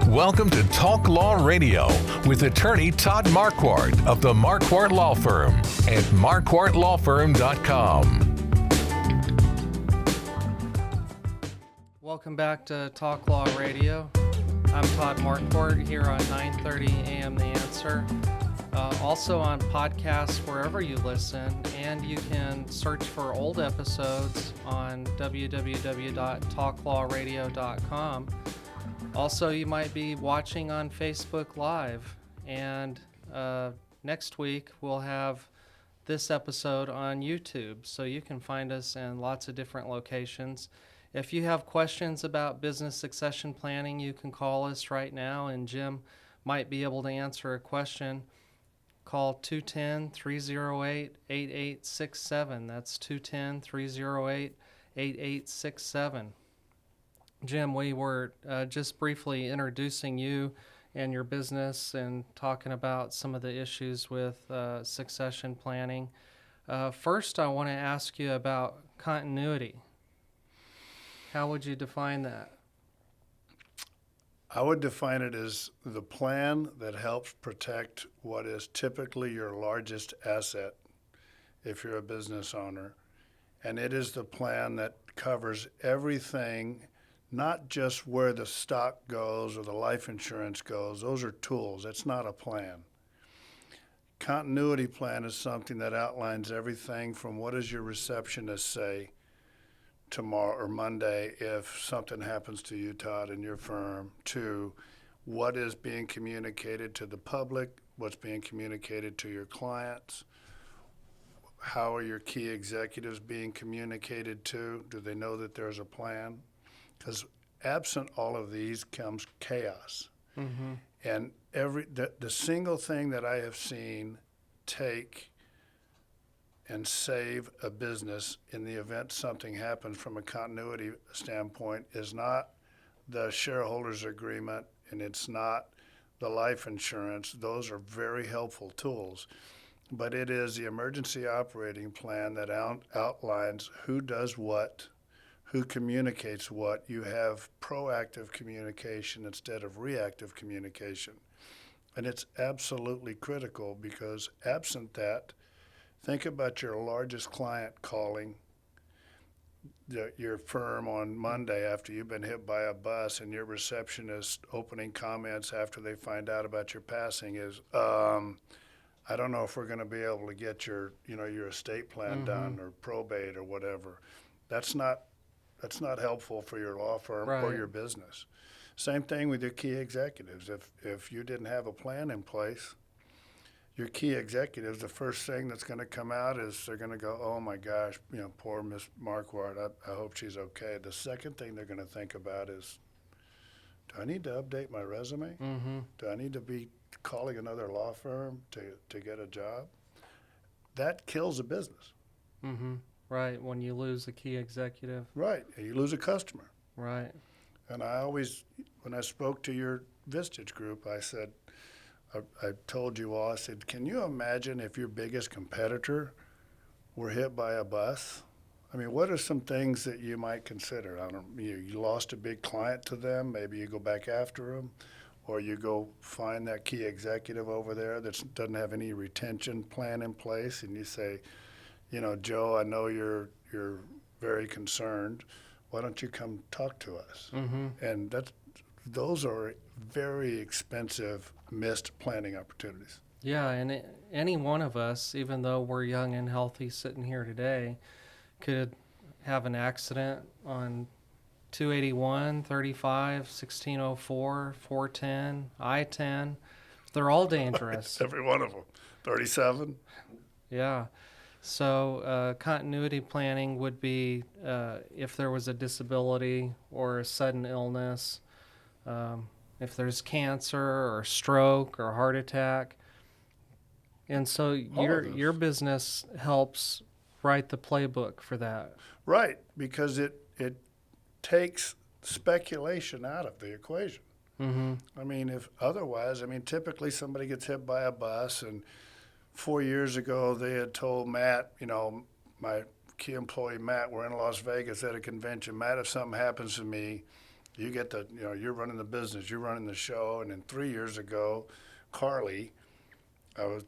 Welcome to Talk Law Radio with attorney Todd Marquardt of the Marquardt Law Firm at marquardtlawfirm.com. Welcome back to Talk Law Radio. I'm Todd Marquardt here on 9:30 a.m. The Answer. Also on podcasts wherever you listen, and you can search for old episodes on www.talklawradio.com. Also, you might be watching on Facebook Live, and next week we'll have this episode on YouTube, so you can find us in lots of different locations. If you have questions about business succession planning, you can call us right now, and Jim might be able to answer a question. Call 210-308-8867. That's 210-308-8867. Jim, we were just briefly introducing you and your business and talking about some of the issues with succession planning. First, I want to ask you about continuity. How would you define that? I would define it as the plan that helps protect what is typically your largest asset if you're a business owner. And it is the plan that covers everything, not just where the stock goes or the life insurance goes. Those are tools. It's not a plan. Continuity plan is something that outlines everything from what does your receptionist say tomorrow or Monday if something happens to you, Todd, in your firm, to what is being communicated to the public, what's being communicated to your clients, how are your key executives being communicated to, do they know that there's a plan? Because absent all of these comes chaos. Mm-hmm. And the single thing that I have seen take and save a business in the event something happens from a continuity standpoint is not the shareholders agreement, and it's not the life insurance. Those are very helpful tools. But it is the emergency operating plan that outlines who does what, who communicates what. You have proactive communication instead of reactive communication. And it's absolutely critical because absent that, think about your largest client calling your firm on Monday after you've been hit by a bus, and your receptionist opening comments after they find out about your passing is, I don't know if we're going to be able to get your estate plan done or probate or whatever. That's not helpful for your law firm or your business. Same thing with your key executives. If you didn't have a plan in place, your key executives, the first thing that's going to come out is they're going to go, oh my gosh, poor Miss Marquardt, I hope she's okay. The second thing they're going to think about is, do I need to update my resume? Mm-hmm. Do I need to be calling another law firm to get a job? That kills a business. Mm-hmm. Right, when you lose a key executive. Right, and you lose a customer. Right. And I always, when I spoke to your Vistage group, I said, I told you all, I said, can you imagine if your biggest competitor were hit by a bus? I mean, what are some things that you might consider? You lost a big client to them, maybe you go back after them, or you go find that key executive over there that doesn't have any retention plan in place, and you say, Joe, I know you're very concerned. Why don't you come talk to us? Mm-hmm. And those are very expensive missed planning opportunities. Yeah, and any one of us, even though we're young and healthy sitting here today, could have an accident on 281, 35, 1604, 410, I-10. They're all dangerous. Every one of them. 37. Yeah. So continuity planning would be if there was a disability or a sudden illness, if there's cancer or stroke or heart attack. And so your business helps write the playbook for that. Right, because it takes speculation out of the equation. Mm-hmm. I mean, typically somebody gets hit by a bus, and 4 years ago they had told Matt, my key employee Matt, we're in Las Vegas at a convention, Matt, if something happens to me, You get the, you're running the business, you're running the show, and then 3 years ago, Carly, I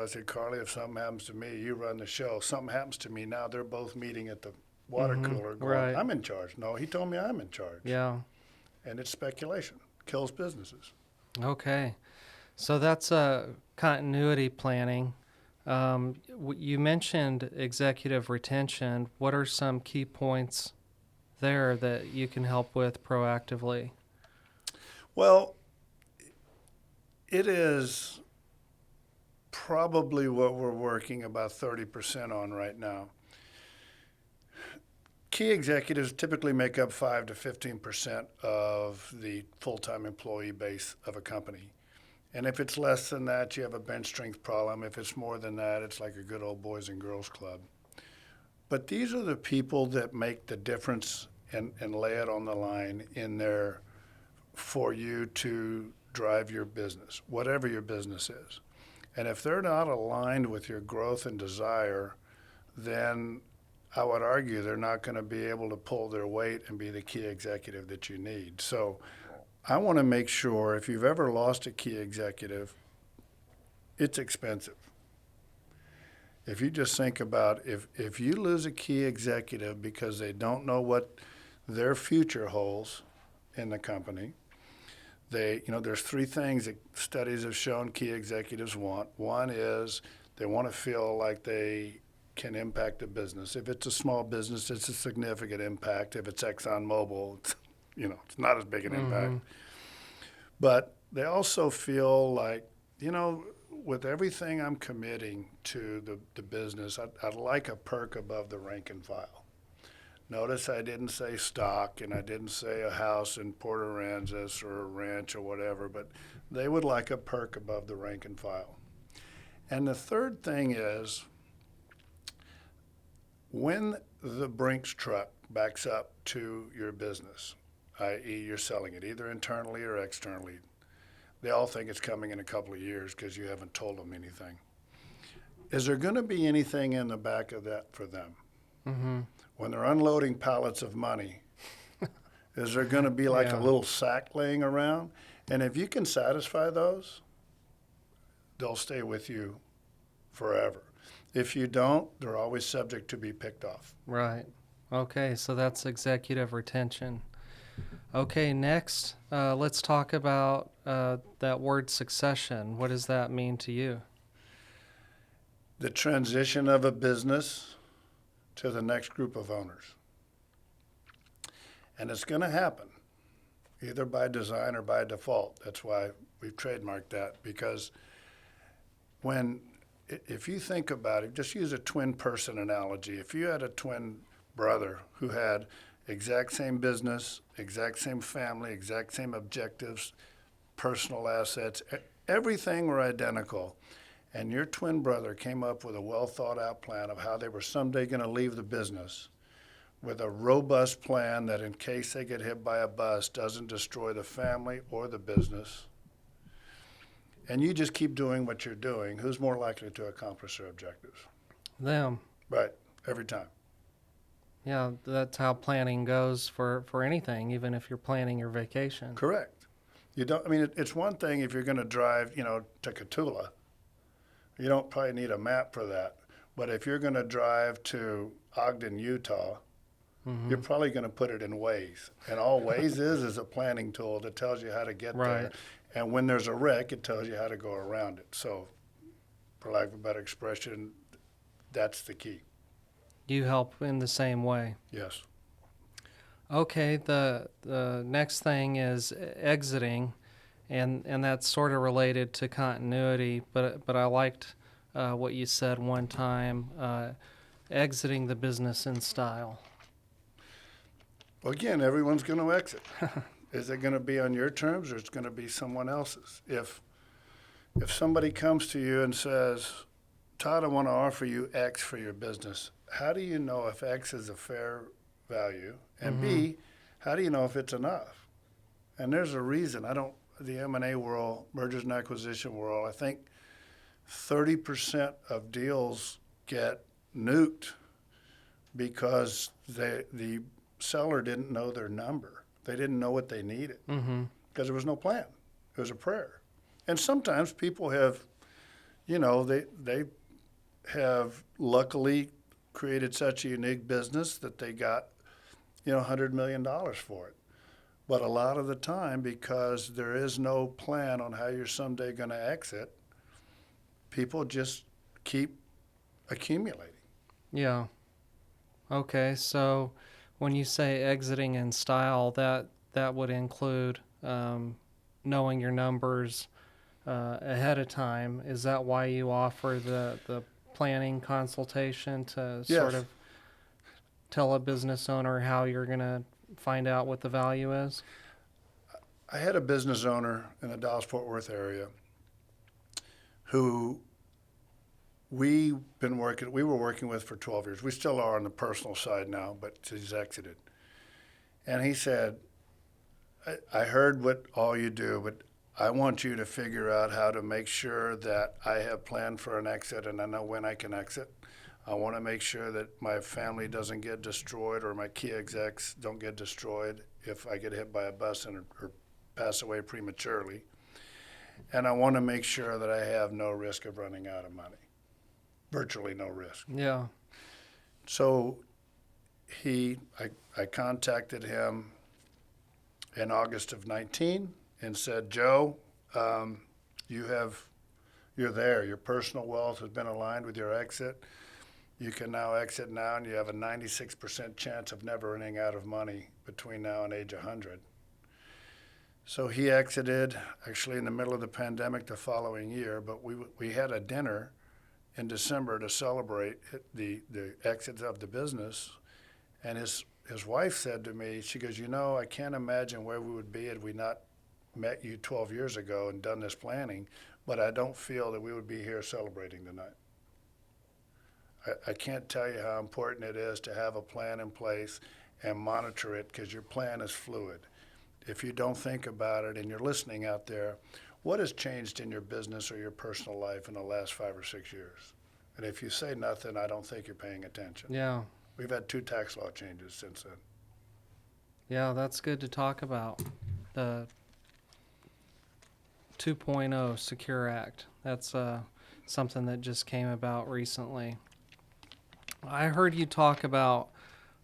said, Carly, if something happens to me, you run the show. Something happens to me now, they're both meeting at the water cooler going, right. I'm in charge. No, he told me I'm in charge. Yeah. And it's speculation. Kills businesses. Okay. So that's continuity planning. You mentioned executive retention. What are some key points there that you can help with proactively? Well, it is probably what we're working about 30% on right now. Key executives typically make up 5 to 15% of the full-time employee base of a company. And if it's less than that, you have a bench strength problem. If it's more than that, it's like a good old boys and girls club. But these are the people that make the difference and lay it on the line in there for you to drive your business, whatever your business is. And if they're not aligned with your growth and desire, then I would argue they're not going to be able to pull their weight and be the key executive that you need. So I want to make sure if you've ever lost a key executive, it's expensive. If you just think about if you lose a key executive because they don't know what their future holds in the company, there's 3 things that studies have shown key executives want. One is they want to feel like they can impact the business. If it's a small business, it's a significant impact. If it's ExxonMobil, it's not as big an impact. But they also feel like, with everything I'm committing to the business, I'd like a perk above the rank and file. Notice I didn't say stock and I didn't say a house in Port Aransas or a ranch or whatever, but they would like a perk above the rank and file. And the third thing is when the Brinks truck backs up to your business, i.e. you're selling it either internally or externally, they all think it's coming in a couple of years because you haven't told them anything. Is there going to be anything in the back of that for them? Mm-hmm. When they're unloading pallets of money, is there going to be like a little sack laying around? And if you can satisfy those, they'll stay with you forever. If you don't, they're always subject to be picked off. Right. Okay, so that's executive retention. Okay, next, let's talk about that word succession. What does that mean to you? The transition of a business to the next group of owners. And it's going to happen, either by design or by default. That's why we've trademarked that, because if you think about it, just use a twin person analogy. If you had a twin brother who had exact same business, exact same family, exact same objectives, personal assets, everything were identical, and your twin brother came up with a well thought out plan of how they were someday going to leave the business with a robust plan that in case they get hit by a bus doesn't destroy the family or the business, and you just keep doing what you're doing, who's more likely to accomplish their objectives? Them. Right, every time. Yeah, that's how planning goes for anything, even if you're planning your vacation. Correct. It's one thing if you're going to drive, to Cotulla. You don't probably need a map for that. But if you're going to drive to Ogden, Utah, you're probably going to put it in Waze. And all Waze is a planning tool that tells you how to get there. And when there's a wreck, it tells you how to go around it. So, for lack of a better expression, that's the key. You help in the same way. Yes. Okay, the next thing is exiting, and that's sort of related to continuity, but I liked what you said one time, exiting the business in style. Well, again, everyone's going to exit. Is it going to be on your terms or it's going to be someone else's? If somebody comes to you and says, Todd, I want to offer you X for your business, how do you know if X is a fair value? And B, how do you know if it's enough? And there's a reason. The M&A world, mergers and acquisition world, I think 30% of deals get nuked because the seller didn't know their number. They didn't know what they needed Mm-hmm. because there was no plan. It was a prayer. And sometimes people have, they have luckily created such a unique business that they got, $100 million for it. But a lot of the time, because there is no plan on how you're someday going to exit, people just keep accumulating. Yeah. Okay, so when you say exiting in style, that would include knowing your numbers ahead of time. Is that why you offer the planning consultation to sort Yes. of tell a business owner how you're going to find out what the value is? I had a business owner in the Dallas-Fort Worth area who we were working with for 12 years. We still are on the personal side now, but he's exited. And he said, I heard what all you do, but I want you to figure out how to make sure that I have planned for an exit and I know when I can exit. I want to make sure that my family doesn't get destroyed or my key execs don't get destroyed if I get hit by a bus or pass away prematurely. And I want to make sure that I have no risk of running out of money. Virtually no risk. Yeah. So I contacted him in August of 19 and said, Joe, you're there. Your personal wealth has been aligned with your exit. You can now exit now, and you have a 96% chance of never running out of money between now and age 100. So he exited actually in the middle of the pandemic the following year, but we had a dinner in December to celebrate the exit of the business. And his wife said to me, she goes, I can't imagine where we would be had we not met you 12 years ago and done this planning, but I don't feel that we would be here celebrating tonight. I can't tell you how important it is to have a plan in place and monitor it, because your plan is fluid. If you don't think about it and you're listening out there, what has changed in your business or your personal life in the last 5 or 6 years? And if you say nothing, I don't think you're paying attention. Yeah. We've had 2 tax law changes since then. Yeah, that's good to talk about. The 2.0 Secure Act. That's something that just came about recently. I heard you talk about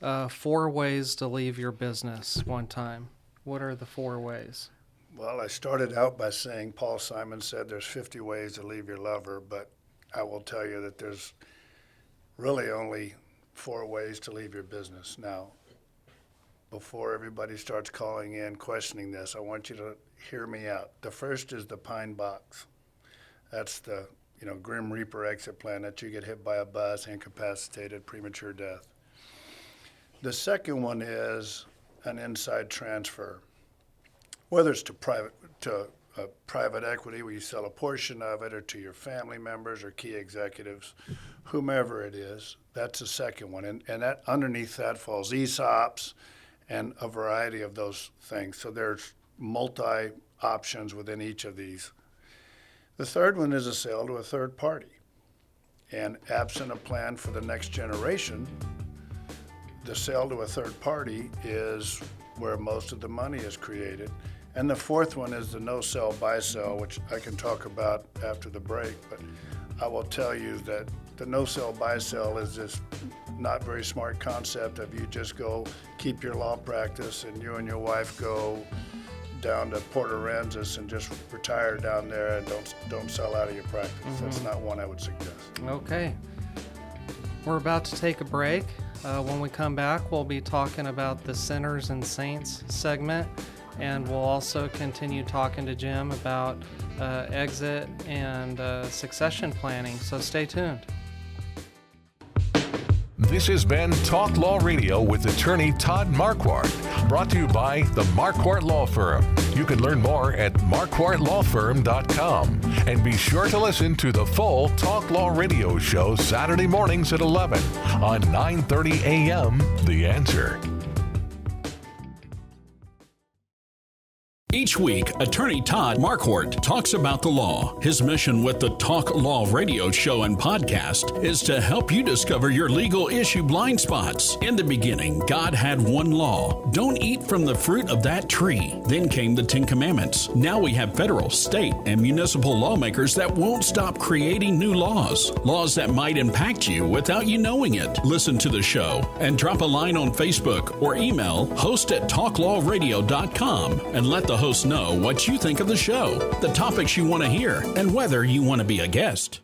4 ways to leave your business one time. What are the 4 ways? Well, I started out by saying Paul Simon said there's 50 ways to leave your lover, but I will tell you that there's really only 4 ways to leave your business. Now, before everybody starts calling in questioning this, I want you to hear me out. The first is the pine box. That's the Grim Reaper exit plan, that you get hit by a bus, incapacitated, premature death. The second one is an inside transfer, whether it's to private equity where you sell a portion of it, or to your family members or key executives, whomever it is. That's the second one. And that underneath that falls ESOPs and a variety of those things. So there's multi-options within each of these. The third one is a sale to a third party. And absent a plan for the next generation, the sale to a third party is where most of the money is created. And the fourth one is the no-sell, buy-sell, which I can talk about after the break. But I will tell you that the no-sell, buy-sell is this not very smart concept of you just go keep your law practice and you and your wife go down to Port Aransas and just retire down there and don't sell out of your practice. Mm-hmm. That's not one I would suggest. Okay. We're about to take a break. When we come back, we'll be talking about the Sinners and Saints segment, and we'll also continue talking to Jim about exit and succession planning. So stay tuned. This has been Talk Law Radio with attorney Todd Marquardt, brought to you by the Marquardt Law Firm. You can learn more at marquardtlawfirm.com. And be sure to listen to the full Talk Law Radio show Saturday mornings at 11 on 9:30 a.m. The Answer. Each week, attorney Todd Marquardt talks about the law. His mission with the Talk Law radio show and podcast is to help you discover your legal issue blind spots. In the beginning, God had one law. Don't eat from the fruit of that tree. Then came the 10 Commandments. Now we have federal, state, and municipal lawmakers that won't stop creating new laws. Laws that might impact you without you knowing it. Listen to the show and drop a line on Facebook or email host@talklawradio.com and let the host know what you think of the show, the topics you want to hear, and whether you want to be a guest.